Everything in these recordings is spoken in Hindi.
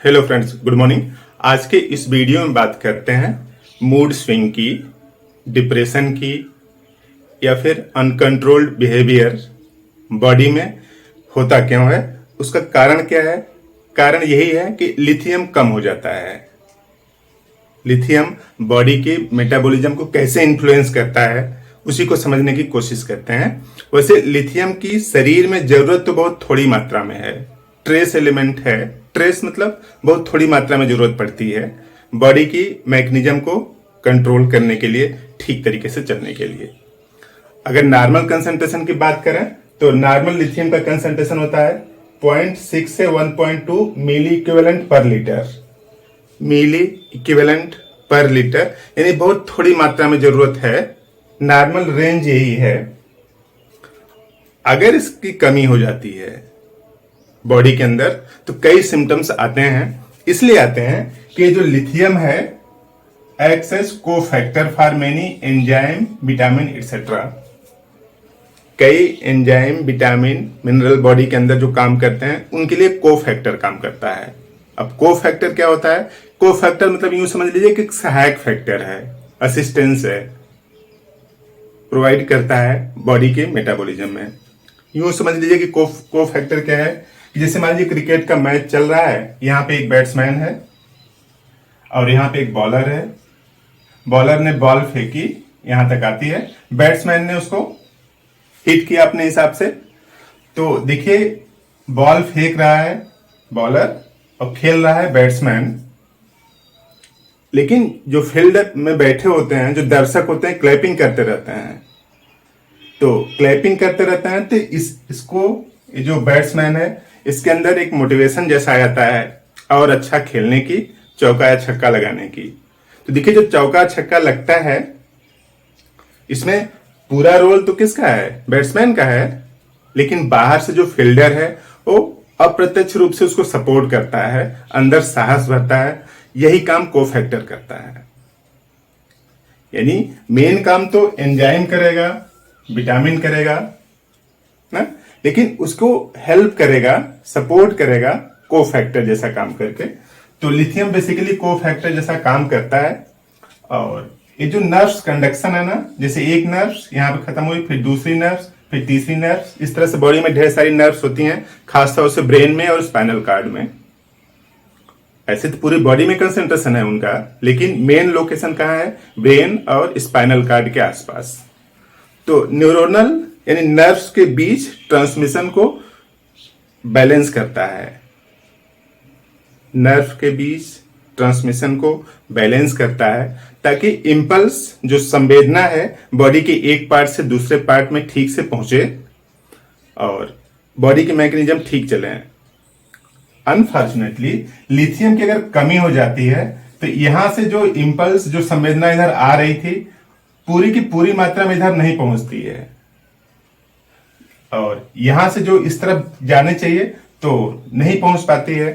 Hello friends, good morning. आज के इस वीडियो में बात करते हैं मूड स्विंग की, डिप्रेशन की या फिर अनकंट्रोल्ड बिहेवियर बॉडी में होता क्यों है, उसका कारण क्या है। कारण यही है कि लिथियम कम हो जाता है। लिथियम बॉडी के मेटाबॉलिज्म को कैसे इन्फ्लुएंस करता है उसी को समझने की कोशिश करते हैं। वैसे लिथियम की शरीर में जरूरत तो बहुत थोड़ी मात्रा में है, ट्रेस एलिमेंट है। ट्रेस मतलब बहुत थोड़ी मात्रा में जरूरत पड़ती है बॉडी की मैकेनिज्म को कंट्रोल करने के लिए, ठीक तरीके से चलने के लिए। अगर नॉर्मल कंसंट्रेशन की बात करें तो नॉर्मल लिथियम का कंसंट्रेशन होता है 0.6 से 1.2 मिली इक्विवेलेंट पर लीटर। मिली इक्विवेलेंट पर लीटर यानी बहुत थोड़ी मात्रा में जरूरत है। नॉर्मल रेंज यही है। अगर इसकी कमी हो जाती है बॉडी के अंदर तो कई सिम्टम्स आते हैं। इसलिए आते हैं कि जो लिथियम है acts as cofactor for many enzyme, vitamin etcetera. कई एंजाइम, विटामिन, मिनरल बॉडी के अंदर जो काम करते हैं उनके लिए कोफैक्टर काम करता है। अब कोफैक्टर क्या होता है? कोफैक्टर मतलब यूं समझ लीजिए कि सहायक फैक्टर है, असिस्टेंस है, प्रोवाइड करता है बॉडी के मेटाबॉलिज्म में। यूं समझ लीजिए कि कोफैक्टर क्या है कि जैसे मान लीजिए क्रिकेट का मैच चल रहा है, यहाँ पे एक बैट्समैन है और यहाँ पे एक बॉलर है। बॉलर ने बॉल फेंकी, यहां तक आती है, बैट्समैन ने उसको हिट किया अपने हिसाब से। तो देखिए बॉल फेंक रहा है बॉलर और खेल रहा है बैट्समैन, लेकिन जो फील्ड में बैठे होते हैं, जो दर्शक होते हैं, क्लैपिंग करते रहते हैं। तो क्लैपिंग करते रहते हैं तो इसको जो बैट्समैन है इसके अंदर एक मोटिवेशन जैसा आ जाता है और अच्छा खेलने की, चौका या छक्का लगाने की। तो देखिए जो चौका छक्का लगता है इसमें पूरा रोल तो किसका है? बैट्समैन का है, लेकिन बाहर से जो फील्डर है वो अप्रत्यक्ष रूप से उसको सपोर्ट करता है, अंदर साहस भरता है। यही काम कोफैक्टर करता है। यानी मेन काम तो एंजाइम करेगा, विटामिन करेगा ना, लेकिन उसको हेल्प करेगा, सपोर्ट करेगा कोफैक्टर जैसा काम करके। तो लिथियम बेसिकली कोफैक्टर जैसा काम करता है। और ये जो नर्व्स कंडक्शन है ना, जैसे एक नर्व्स यहाँ पे खत्म हुई, फिर दूसरी नर्व्स, फिर तीसरी नर्व्स, इस तरह से बॉडी में ढेर सारी नर्व्स होती हैं, खासतौर से ब्रेन में और स्पाइनल कार्ड में। ऐसे तो पूरी बॉडी में कंसंट्रेशन है उनका, लेकिन मेन लोकेशन कहाँ है? ब्रेन और स्पाइनल कार्ड के आसपास। तो न्यूरोनल यानी नर्व्स के बीच ट्रांसमिशन को बैलेंस करता है। नर्व के बीच ट्रांसमिशन को बैलेंस करता है ताकि इंपल्स, जो संवेदना है, बॉडी के एक पार्ट से दूसरे पार्ट में ठीक से पहुंचे और बॉडी के मैकेनिज्म ठीक चले। अनफॉर्चुनेटली लिथियम की अगर कमी हो जाती है तो यहां से जो इंपल्स, जो संवेदना इधर आ रही थी, पूरी की पूरी मात्रा में इधर नहीं पहुंचती है और यहां से जो इस तरफ जाने चाहिए तो नहीं पहुंच पाती है।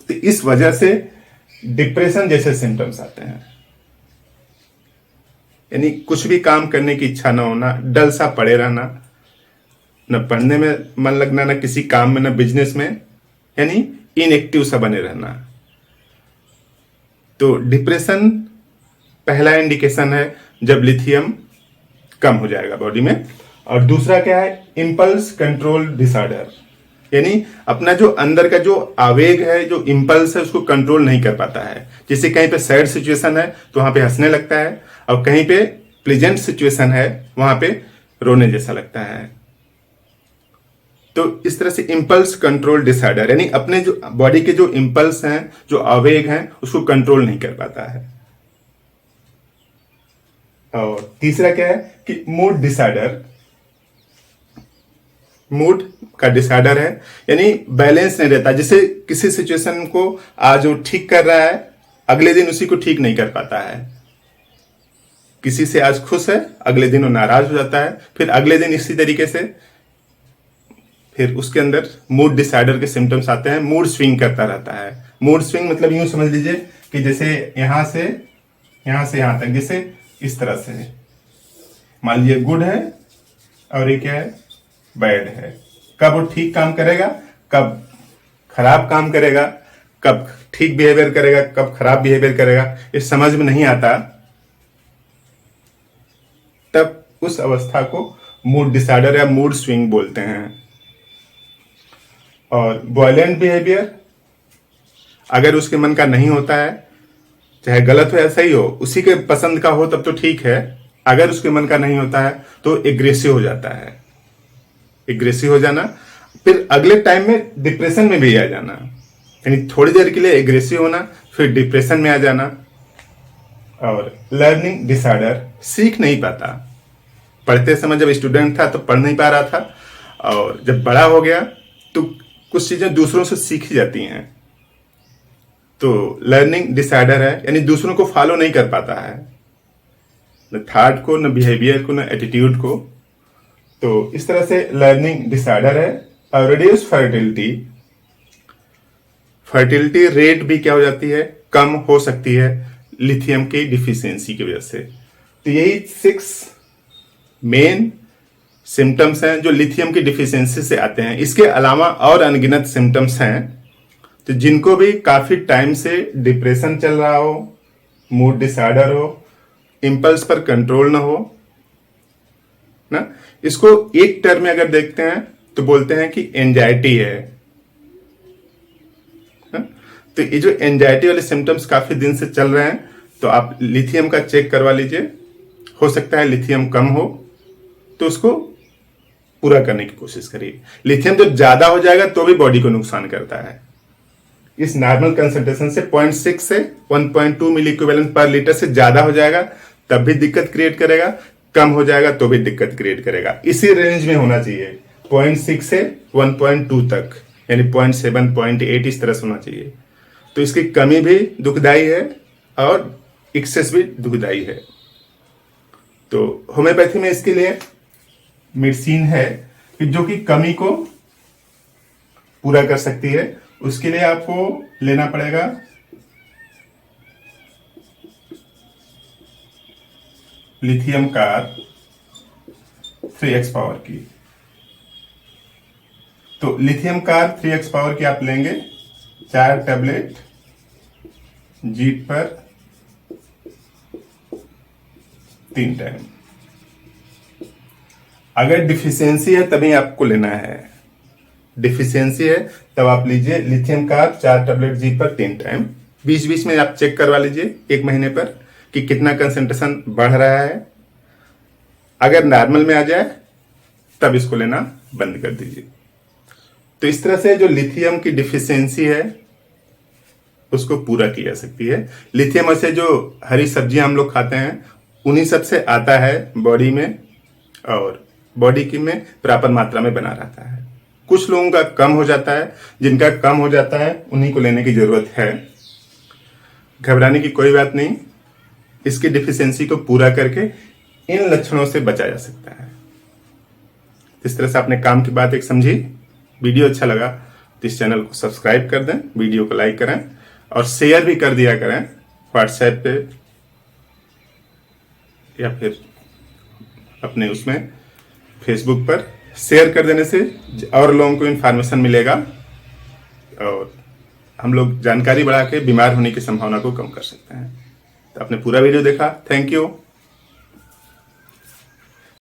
तो इस वजह से डिप्रेशन जैसे सिम्टम्स आते हैं। यानी कुछ भी काम करने की इच्छा ना होना, डल सा पड़े रहना, न पढ़ने में मन लगना, न किसी काम में, न बिजनेस में, यानी इनएक्टिव सा बने रहना। तो डिप्रेशन पहला इंडिकेशन है जब लिथियम कम हो जाएगा बॉडी में। और दूसरा क्या है? इंपल्स कंट्रोल डिसऑर्डर, यानी अपना जो अंदर का जो आवेग है, जो इंपल्स है, उसको कंट्रोल नहीं कर पाता है। जैसे कहीं पे सैड सिचुएशन है तो वहां पे हंसने लगता है, और कहीं पे प्लेजेंट सिचुएशन है वहां पे रोने जैसा लगता है। तो इस तरह से इंपल्स कंट्रोल डिसऑर्डर, यानी अपने जो बॉडी के जो इंपल्स हैं, जो आवेग हैं, उसको कंट्रोल नहीं कर पाता है। और तीसरा क्या है कि मूड डिसऑर्डर। मूड का डिसऑर्डर है, यानी बैलेंस नहीं रहता। जैसे किसी सिचुएशन को आज वो ठीक कर रहा है, अगले दिन उसी को ठीक नहीं कर पाता है। किसी से आज खुश है, अगले दिन वो नाराज हो जाता है, फिर अगले दिन इसी तरीके से, फिर उसके अंदर मूड डिसऑर्डर के सिम्टम्स आते हैं। मूड स्विंग करता रहता है। मूड स्विंग मतलब यूं समझ लीजिए कि जैसे यहां से यहां तक, जैसे इस तरह से मान लीजिए गुड है और ये क्या है? बैड है। कब वो ठीक काम करेगा, कब खराब काम करेगा, कब ठीक बिहेवियर करेगा, कब खराब बिहेवियर करेगा, ये समझ में नहीं आता, तब उस अवस्था को मूड डिसऑर्डर या मूड स्विंग बोलते हैं। और वॉयलेंट बिहेवियर, अगर उसके मन का नहीं होता है, चाहे गलत हो या सही हो, उसी के पसंद का हो तब तो ठीक है। अगर उसके मन का नहीं होता है तो एग्रेसिव हो जाता है। एग्रेसिव हो जाना, फिर अगले टाइम में डिप्रेशन में भी आ जाना, यानी थोड़ी देर के लिए एग्रेसिव होना, फिर डिप्रेशन में आ जाना। और लर्निंग डिसऑर्डर, सीख नहीं पाता। पढ़ते समय जब स्टूडेंट था तो पढ़ नहीं पा रहा था, और जब बड़ा हो गया तो कुछ चीजें दूसरों से सीखी जाती हैं। तो लर्निंग डिसऑर्डर है, यानी दूसरों को फॉलो नहीं कर पाता है, न थॉट को, न बिहेवियर को, न एटीट्यूड को। तो इस तरह से लर्निंग डिसऑर्डर है। और रिड्यूस फर्टिलिटी, फर्टिलिटी रेट भी क्या हो जाती है, कम हो सकती है लिथियम की डिफिशियंसी की वजह से। तो यही 6 मेन सिम्टम्स हैं जो लिथियम की डिफिशियंसी से आते हैं। इसके अलावा और अनगिनत सिम्टम्स हैं, तो जिनको भी काफी टाइम से डिप्रेशन चल रहा हो, मूड डिसऑर्डर हो, इंपल्स पर कंट्रोल ना हो ना, इसको एक टर्म में अगर देखते हैं तो बोलते हैं कि एंजाइटी है ना? तो ये जो एंजाइटी वाले सिम्टम्स काफी दिन से चल रहे हैं, तो आप लिथियम का चेक करवा लीजिए। हो सकता है लिथियम कम हो, तो उसको पूरा करने की कोशिश करिए। लिथियम जब ज्यादा हो जाएगा तो भी बॉडी को नुकसान करता है। इस नॉर्मल कंसंट्रेशन से 0.6 से 1.2 मिली इक्विवेलेंट पर लीटर से ज्यादा हो जाएगा तब भी दिक्कत क्रिएट करेगा, कम हो जाएगा तो भी दिक्कत क्रिएट करेगा। इसी रेंज में होना चाहिए, 0.6 से 1.2 तक, यानी 0.7 0.8 इस तरह से होना चाहिए। तो इसकी कमी भी दुखदाई है और एक्सेस भी दुखदाई है। तो होम्योपैथी में इसके लिए मेडिसिन है कि जो कि कमी को पूरा कर सकती है। उसके लिए आपको लेना पड़ेगा लिथियम कार 3x पावर की। तो लिथियम कार 3x पावर की आप लेंगे 4 टैबलेट जीप पर 3 टाइम। अगर डिफिशियंसी है तभी आपको लेना है, डिफिशियंसी है तब आप लीजिए लिथियम कार 4 टैबलेट जीप पर 3 टाइम। बीच बीच में आप चेक करवा लीजिए 1 महीने पर कि कितना कंसंट्रेशन बढ़ रहा है। अगर नॉर्मल में आ जाए तब इसको लेना बंद कर दीजिए। तो इस तरह से जो लिथियम की डिफिशियंसी है उसको पूरा की जा सकती है। लिथियम से जो हरी सब्जियां हम लोग खाते हैं उन्हीं सब से आता है बॉडी में, और बॉडी की में प्रॉपर मात्रा में बना रहता है। कुछ लोगों का कम हो जाता है, जिनका कम हो जाता है उन्हीं को लेने की जरूरत है। घबराने की कोई बात नहीं, इसकी डिफिशियंसी को पूरा करके इन लक्षणों से बचा जा सकता है। इस तरह से आपने काम की बात एक समझी। वीडियो अच्छा लगा तो इस चैनल को सब्सक्राइब कर दें, वीडियो को लाइक करें और शेयर भी कर दिया करें व्हाट्सएप पे या फिर अपने उसमें फेसबुक पर। शेयर कर देने से और लोगों को इन्फॉर्मेशन मिलेगा और हम लोग जानकारी बढ़ा के बीमार होने की संभावना को कम कर सकते हैं। तो आपने पूरा वीडियो देखा, थैंक यू।